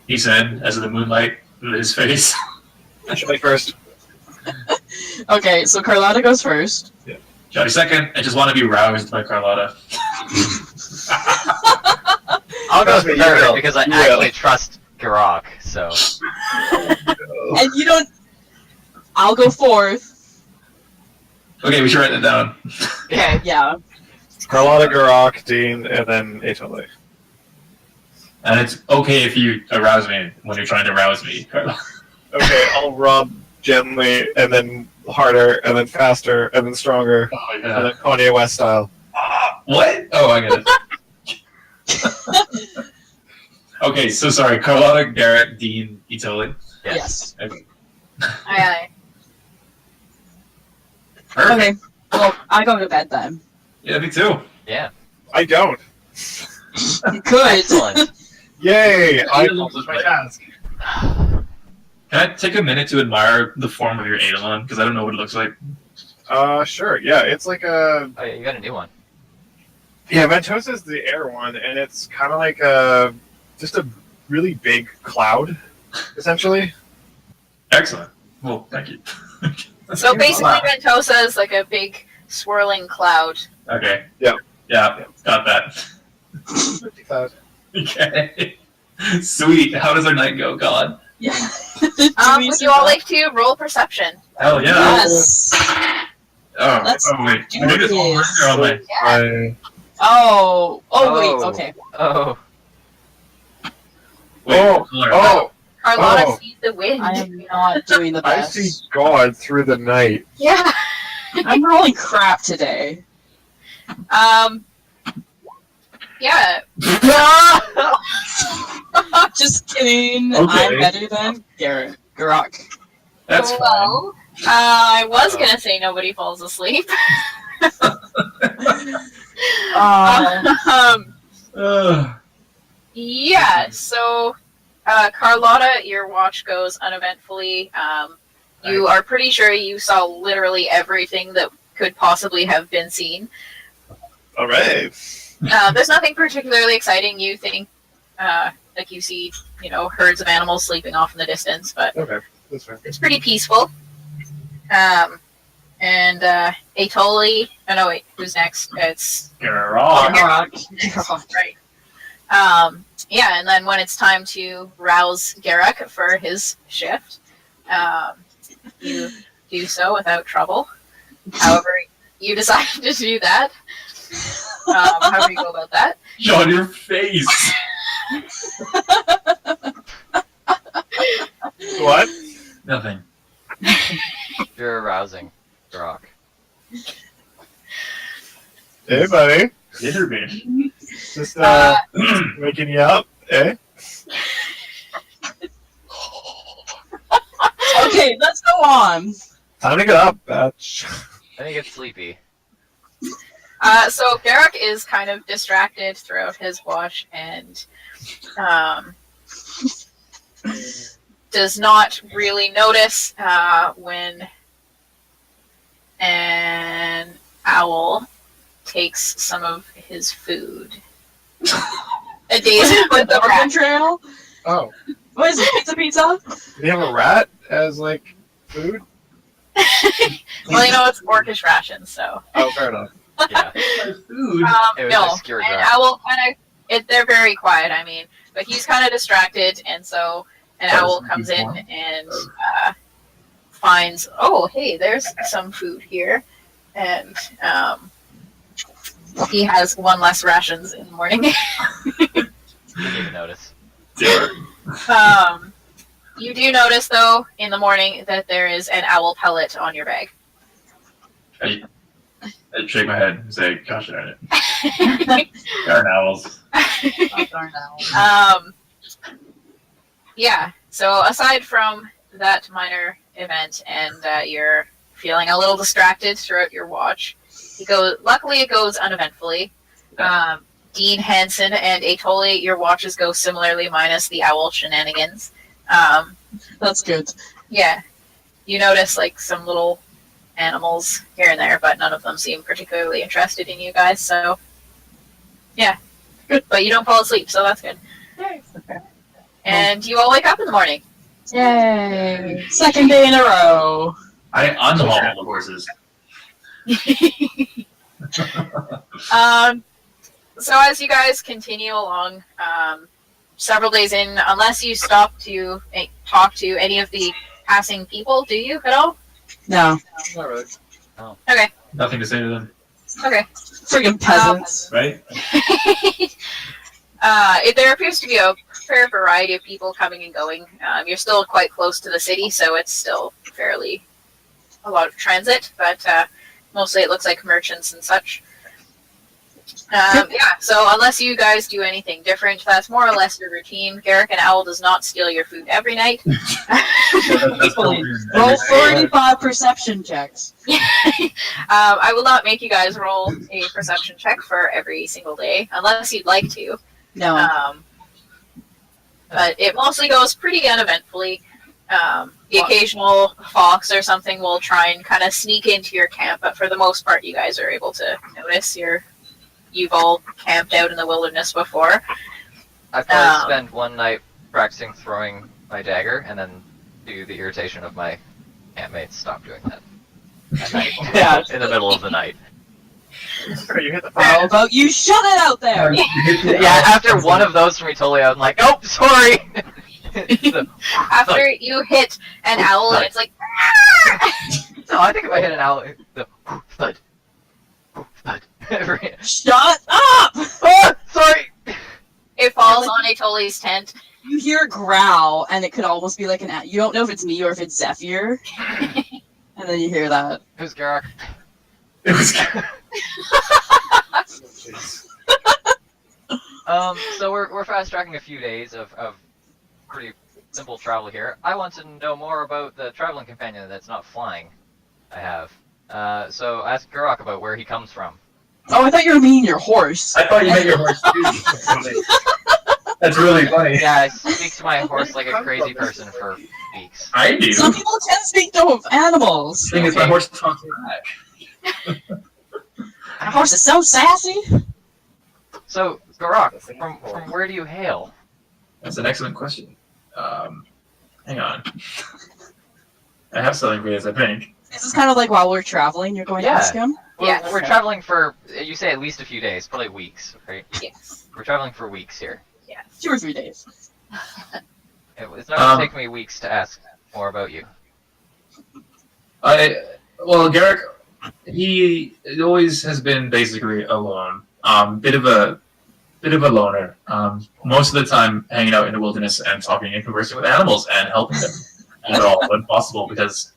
He said, as the moonlight lit his face. I should make first. Okay, so Carlotta goes first. Johnny second. I just want to be roused by Carlotta. I'll go Trust me, you third will. because I You actually will. trust Garok, so. And you don't. I'll go fourth. Okay, we should write that down. Okay. Yeah. Carlotta, Garok, Dean, and then Atole. And it's okay if you arouse me when you're trying to rouse me, Carlotta. Okay, I'll rub gently, and then harder, and then faster, and then stronger, Oh, and yeah. then Kanye West style. What? Oh, I get it. Okay, so sorry. Carlotta, Garrett, Dean, Itoli. Yes. Okay. Aye, Perfect. Okay. Well, I go to bed then. Yeah, me too. Yeah. I don't. Good. Excellent. Yay! I Yeah, accomplished my like- task. Can I take a minute to admire the form of your Eidolon? Because I don't know what it looks like. Sure. Yeah, it's like a Oh, yeah, you got a new one. yeah. Ventosa's the air one, and it's kind of like just a really big cloud, essentially. Excellent. Well, thank you. So basically, Ventosa is like a big swirling cloud. Okay. Yeah. Yeah, got that. Cloud. Okay. Sweet. How does our night go, God? Yeah. Would you all like to roll perception? Hell yeah. Yes. Oh, Let's oh wait. do Am I doing this online or am I? Yeah. I- Oh. Oh wait. Oh. Okay. Oh. Carlotta Oh. sees the wind. I am not doing the I best. see God through the night. Yeah. I'm rolling crap today. Yeah. Just kidding. Okay. I'm better than Garrock. That's fine. Well, I was gonna say nobody falls asleep. Yeah, so Carlotta, your watch goes uneventfully. You are pretty sure you saw literally everything that could possibly have been seen. All right. There's nothing particularly exciting. You think, like you see, herds of animals sleeping off in the distance, but Okay, that's fair. it's pretty peaceful. And Atoli. Oh no, wait, who's next? It's Garrock. Garrock. right. Yeah, and then when it's time to rouse Garrick for his shift, you do so without trouble. However, you decide to do that. How do you go about that? On your face. What? Nothing. You're arousing Garrock. Hey, buddy. Intermission. Just waking you up, eh? Okay, let's go on. Time to get up, batch. I think it's sleepy. So Garrick is kind of distracted throughout his watch and does not really notice when an owl takes some of his food. A day's with the Oregon rat. Trail. Oh, What is it? Pizza? do you have a rat as like food? Well, it's orcish rations, so. Oh, fair enough. Yeah. Food. It was No, a skewered and rat. owl kind of. They're very quiet. I mean, but he's kind of distracted, and so an owl comes in and finds. Oh, hey, there's some food here, and he has one less rations in the morning. Didn't even notice. You do notice, though, in the morning that there is an owl pellet on your bag. I shake my head and say, "Gosh darn it, darn owls." Oh, darn owl. Yeah. So aside from that minor event, and you're feeling a little distracted throughout your watch, luckily it goes uneventfully. Dean, Hansen, and Atoli, your watches go similarly, minus the owl shenanigans. That's good. Yeah. You notice like some little animals here and there, but none of them seem particularly interested in you guys, so yeah. Good. But you don't fall asleep, so that's good. Okay. And you all wake up in the morning. Yay! Second day in a row. I unhaul the horses. So as you guys continue along, several days in, unless you stop to talk to any of the passing people, do you at all? No. Not really. Okay. Nothing to say to them, Okay. Friggin' peasants. right? There appears to be a fair variety of people coming and going. You're still quite close to the city, so it's still fairly a lot of transit, but mostly it looks like merchants and such. Yeah, so unless you guys do anything different, that's more or less your routine. Garrick and Owl does not steal your food every night. That's so weird. Roll 45 perception checks. I will not make you guys roll a perception check for every single day, unless you'd like to. No. But it mostly goes pretty uneventfully. The occasional fox or something will try and kind of sneak into your camp, but for the most part, you guys are able to notice. You've all camped out in the wilderness before. I probably spend one night practicing throwing my dagger, and then do the irritation of my campmates stop doing that at night. Yeah. In the middle of the night. Alright, you hit the How about you shut it out there? Yeah, after one of those from me, totally, I'm like, oh, sorry! After you hit an owl, and it's like, No, I think if I hit an owl, the thud. Thud. Shut up! Ah, sorry! it falls on Atoli's tent. You hear a growl, and it could almost be like an. You don't know if it's me or if it's Zephyr. And then you hear that. Who's Garak? It was. So we're fast tracking a few days of pretty simple travel here. I want to know more about the traveling companion that's not flying. I have. So ask Garak about where he comes from. Oh, I thought you were meaning your horse. I thought you meant your horse too. That's really funny. Yeah, I speak to my horse like a crazy person for weeks. I do. Some people can speak to animals. The thing is, my horse talks back. My horse is so sassy. So, Garak, from where do you hail? That's an excellent question. Hang on. I have something for this, I think. This is kind of like while we're traveling, you're going to ask him? We're traveling for, you say at least a few days, probably weeks, right? Yes. We're traveling for weeks here. Yes. 2 or 3 days. It's not going to take me weeks to ask more about you. Well, Garrick, he always has been basically alone. Bit of a loner. Most of the time hanging out in the wilderness and talking and conversing with animals and helping them at all when possible, because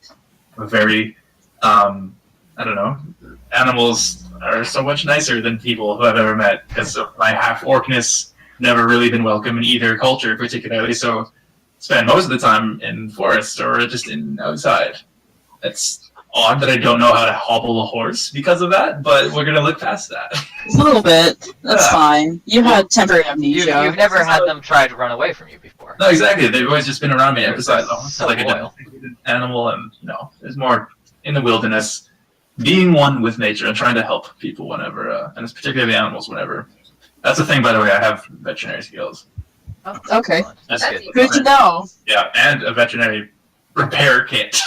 we're very, I don't know, animals are so much nicer than people who I've ever met, because of my half-orcness, never really been welcome in either culture particularly, so spend most of the time in forest or just in outside. It's odd that I don't know how to hobble a horse because of that, but we're gonna look past that. A little bit. That's fine. You had temporary amnesia. You've never had them try to run away from you before. No, exactly. They've always just been around me besides so like a loyal. domesticated animal, and there's more in the wilderness, being one with nature and trying to help people whenever, and it's particularly animals whenever. That's the thing, by the way. I have veterinary skills. Oh, Okay. That's good. Good to know. Yeah, and a veterinary repair kit,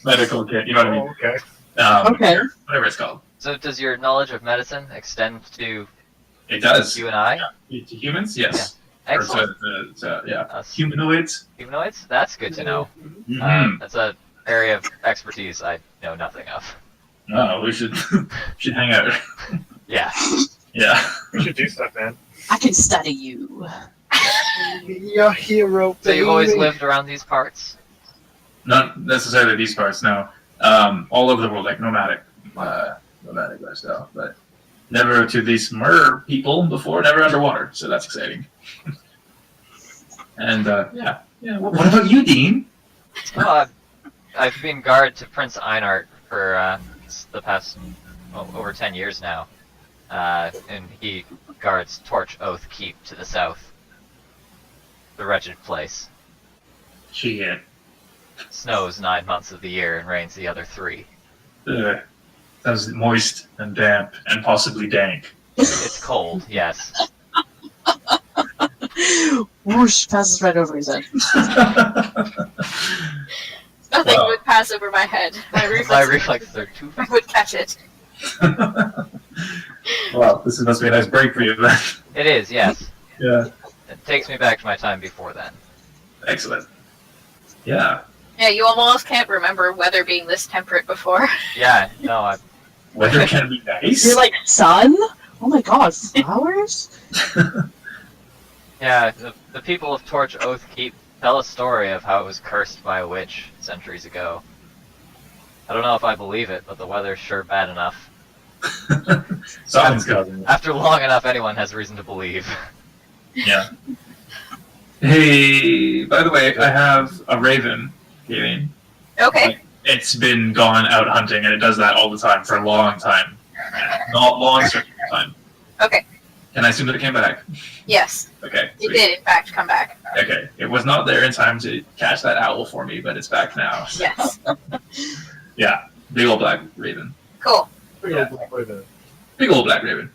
medical kit. You know what I mean? Okay. Okay. Whatever it's called. So does your knowledge of medicine extend to It does. you and I? To humans, yes. Excellent. Or yeah. Us Humanoids. humanoids? That's good to know. Mhm. That's a area of expertise I know nothing of. Oh, we should hang out. Yeah. Yeah. We should do stuff, man. I can study you. Be a hero, So you've always lived around these parts? Not necessarily these parts, no. All over the world, like nomadic lifestyle, but never to these mer people before, never underwater, so that's exciting. And yeah. What about you, Dean? Well, I've been guard to Prince Einart for the past over 10 years now, and he guards Torch Oath Keep to the south. The wretched place. Shit. Snows 9 months of the year and rains the other 3. Sounds moist and damp and possibly dank. It's cold, yes. Whoosh, passes right over his head. Nothing Wow. would pass over my head. My My reflexes reflexes are too fast. would catch it. Wow, this must be a nice break for you then. It is, yes. Yeah. It takes me back to my time before then. Excellent. Yeah. Yeah, you almost can't remember weather being this temperate before. Yeah, no, Weather can be nice. You're like, sun? Oh my god, flowers? yeah, the people of Torch Oath Keep tell a story of how it was cursed by a witch centuries ago. I don't know if I believe it, but the weather's sure bad enough. Someone's causing it. After long enough, anyone has reason to believe. Yeah. Hey, by the way, I have a raven, Kayleen. Okay. It's been gone out hunting, and it does that all the time for a long time. Not long stretches of time. Okay. Can I assume that it came back? Yes, Okay. it Sweet. did in fact come back. Okay. It was not there in time to catch that owl for me, but it's back now. Yes. Yeah. Big old black raven. Cool. Big old black raven. Big old black raven.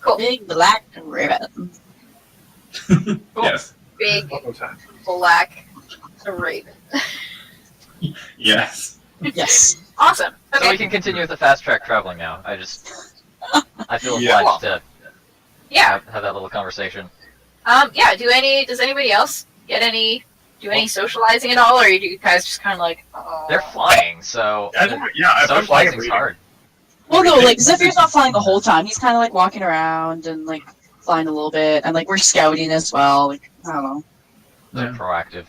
Cool. Big black raven. Cool. Yes. Big One more time. black raven. Yes. Yes. Awesome. So we Okay. can continue with the fast track traveling now. I feel Yeah. obliged to Yeah. have that little conversation. Yeah. Does anybody else do any socializing at all, or are you guys just kind of like? Oh. They're flying, so Yeah, if I'm flying, socializing's hard. Well, no, like, Zephyr's not flying the whole time. He's kind of, like, walking around and, like, flying a little bit. And, like, we're scouting as well. Like, I don't know. They're Yeah. proactive.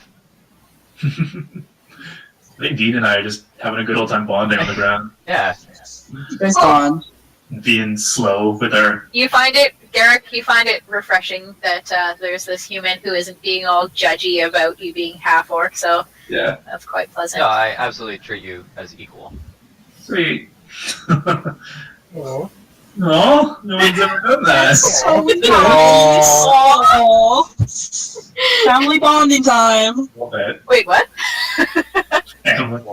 I think Dean and I are just having a good old time bonding on the ground, Yeah. You guys gone. being slow with our. You find it, Garrick, you find it refreshing that there's this human who isn't being all judgy about you being half-orc, so Yeah. that's quite pleasant. No, I absolutely treat you as equal. Sweet. Oh. No, no one's ever done that. So nice. Aw. Aww. Family bonding time. Love it. Wait, what? Family.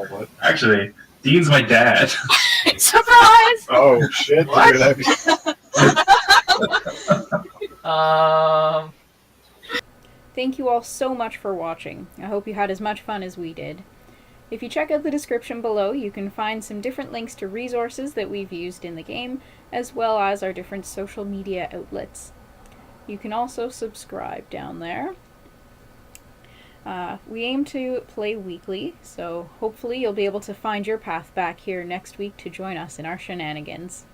Actually, Dean's my dad. Surprise! Oh shit! What? Dude, that'd be- Thank you all so much for watching. I hope you had as much fun as we did. If you check out the description below, you can find some different links to resources that we've used in the game, as well as our different social media outlets. You can also subscribe down there. We aim to play weekly, so hopefully you'll be able to find your path back here next week to join us in our shenanigans.